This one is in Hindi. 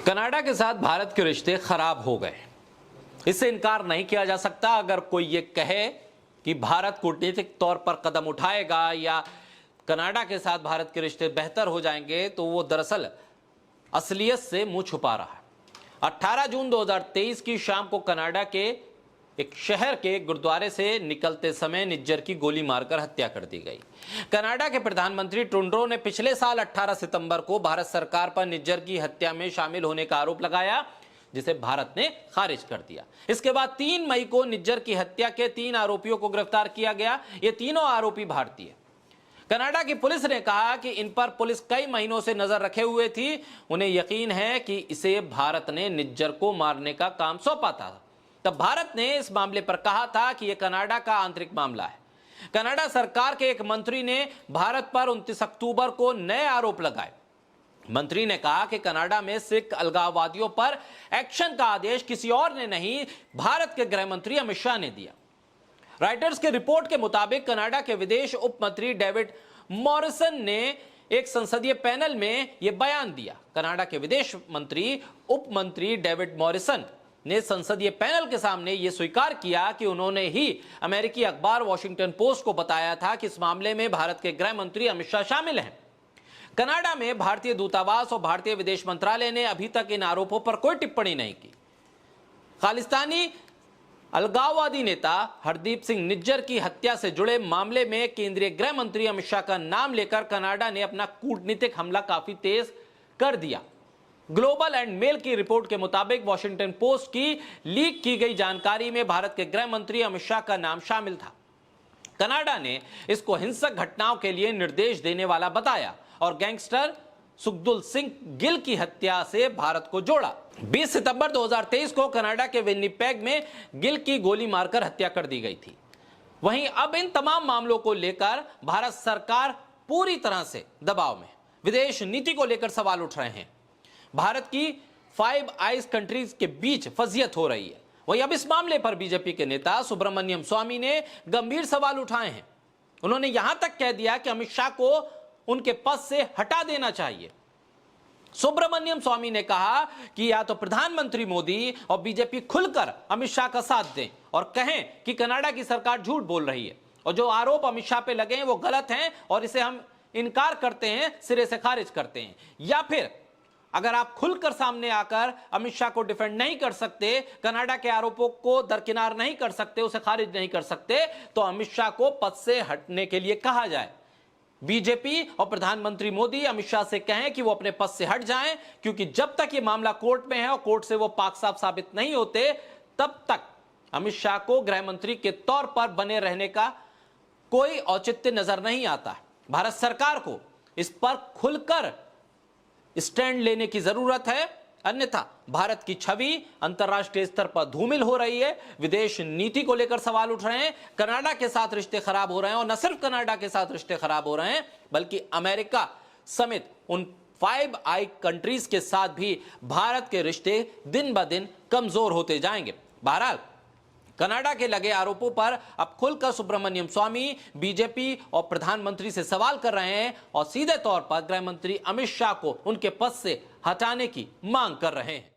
कनाडा के साथ भारत के रिश्ते खराब हो गए, इससे इनकार नहीं किया जा सकता। अगर कोई ये कहे कि भारत कूटनीतिक तौर पर कदम उठाएगा या कनाडा के साथ भारत के रिश्ते बेहतर हो जाएंगे तो वो दरअसल असलियत से मुंह छुपा रहा है। 18 जून 2023 की शाम को कनाडा के एक शहर के गुरुद्वारे से निकलते समय निज्जर की गोली मारकर हत्या कर दी गई। कनाडा के प्रधानमंत्री ट्रुडो ने पिछले साल 18 सितंबर को भारत सरकार पर निज्जर की हत्या में शामिल होने का आरोप लगाया, जिसे भारत ने खारिज कर दिया। इसके बाद 3 मई को निज्जर की हत्या के 3 आरोपियों को गिरफ्तार किया गया। ये तीनों आरोपी भारतीय। कनाडा की पुलिस ने कहा कि इन पर पुलिस कई महीनों से नजर रखे हुए थी। उन्हें यकीन है कि इसे भारत ने निज्जर को मारने का काम सौंपा था। तब भारत ने इस मामले पर कहा था कि यह कनाडा का आंतरिक मामला है। कनाडा सरकार के एक मंत्री ने भारत पर 29 अक्टूबर को नए आरोप लगाए। मंत्री ने कहा कि कनाडा में सिख अलगाववादियों पर एक्शन का आदेश किसी और ने नहीं, भारत के गृह मंत्री अमित शाह ने दिया। रॉयटर्स की रिपोर्ट के मुताबिक कनाडा के विदेश उप मंत्री डेविड मॉरिसन ने एक संसदीय पैनल में यह बयान दिया। कनाडा के विदेश मंत्री उप मंत्री डेविड मॉरिसन ने संसदीय पैनल के सामने यह स्वीकार किया कि उन्होंने ही अमेरिकी अखबार वॉशिंगटन पोस्ट को बताया था कि इस मामले में भारत के गृह मंत्री अमित शाह शामिल हैं। कनाडा में भारतीय दूतावास और भारतीय विदेश मंत्रालय ने अभी तक इन आरोपों पर कोई टिप्पणी नहीं की। खालिस्तानी अलगाववादी नेता हरदीप सिंह निज्जर की हत्या से जुड़े मामले में केंद्रीय गृह मंत्री अमित शाह का नाम लेकर कनाडा ने अपना कूटनीतिक हमला काफी तेज कर दिया। ग्लोबल एंड मेल की रिपोर्ट के मुताबिक वॉशिंगटन पोस्ट की लीक की गई जानकारी में भारत के गृह मंत्री अमित शाह का नाम शामिल था। कनाडा ने इसको हिंसक घटनाओं के लिए निर्देश देने वाला बताया और गैंगस्टर सुखदुल सिंह गिल की हत्या से भारत को जोड़ा। 20 सितंबर 2023 को कनाडा के विन्नीपेग में गिल की गोली मारकर हत्या कर दी गई थी। वहीं अब इन तमाम मामलों को लेकर भारत सरकार पूरी तरह से दबाव में, विदेश नीति को लेकर सवाल उठ रहे हैं। भारत की 5 आइज कंट्रीज के बीच फजीयत हो रही है। वहीं अब इस मामले पर बीजेपी के नेता सुब्रमण्यम स्वामी ने गंभीर सवाल उठाए हैं। उन्होंने यहां तक कह दिया कि अमित शाह को उनके पद से हटा देना चाहिए। सुब्रमण्यम स्वामी ने कहा कि या तो प्रधानमंत्री मोदी और बीजेपी खुलकर अमित शाह का साथ दें और कहें कि कनाडा की सरकार झूठ बोल रही है और जो आरोप अमित शाह पे लगे हैं वो गलत हैं और इसे हम इनकार करते हैं, सिरे से खारिज करते हैं। या फिर अगर आप खुलकर सामने आकर अमित शाह को डिफेंड नहीं कर सकते, कनाडा के आरोपों को दरकिनार नहीं कर सकते, उसे खारिज नहीं कर सकते, तो अमित शाह को पद से हटने के लिए कहा जाए। बीजेपी और प्रधानमंत्री मोदी अमित शाह से कहें कि वो अपने पद से हट जाएं, क्योंकि जब तक ये मामला कोर्ट में है और कोर्ट से वो पाक साफ साबित नहीं होते, तब तक अमित शाह को गृह मंत्री के तौर पर बने रहने का कोई औचित्य नजर नहीं आता। भारत सरकार को इस पर खुलकर स्टैंड लेने की जरूरत है, अन्यथा भारत की छवि अंतर्राष्ट्रीय स्तर पर धूमिल हो रही है। विदेश नीति को लेकर सवाल उठ रहे हैं, कनाडा के साथ रिश्ते खराब हो रहे हैं और न सिर्फ कनाडा के साथ रिश्ते खराब हो रहे हैं बल्कि अमेरिका समेत उन 5 आई कंट्रीज के साथ भी भारत के रिश्ते दिन ब दिन कमजोर होते जाएंगे। बहरहाल कनाडा के लगे आरोपों पर अब खुलकर सुब्रमण्यम स्वामी बीजेपी और प्रधानमंत्री से सवाल कर रहे हैं और सीधे तौर पर गृह मंत्री अमित शाह को उनके पद से हटाने की मांग कर रहे हैं।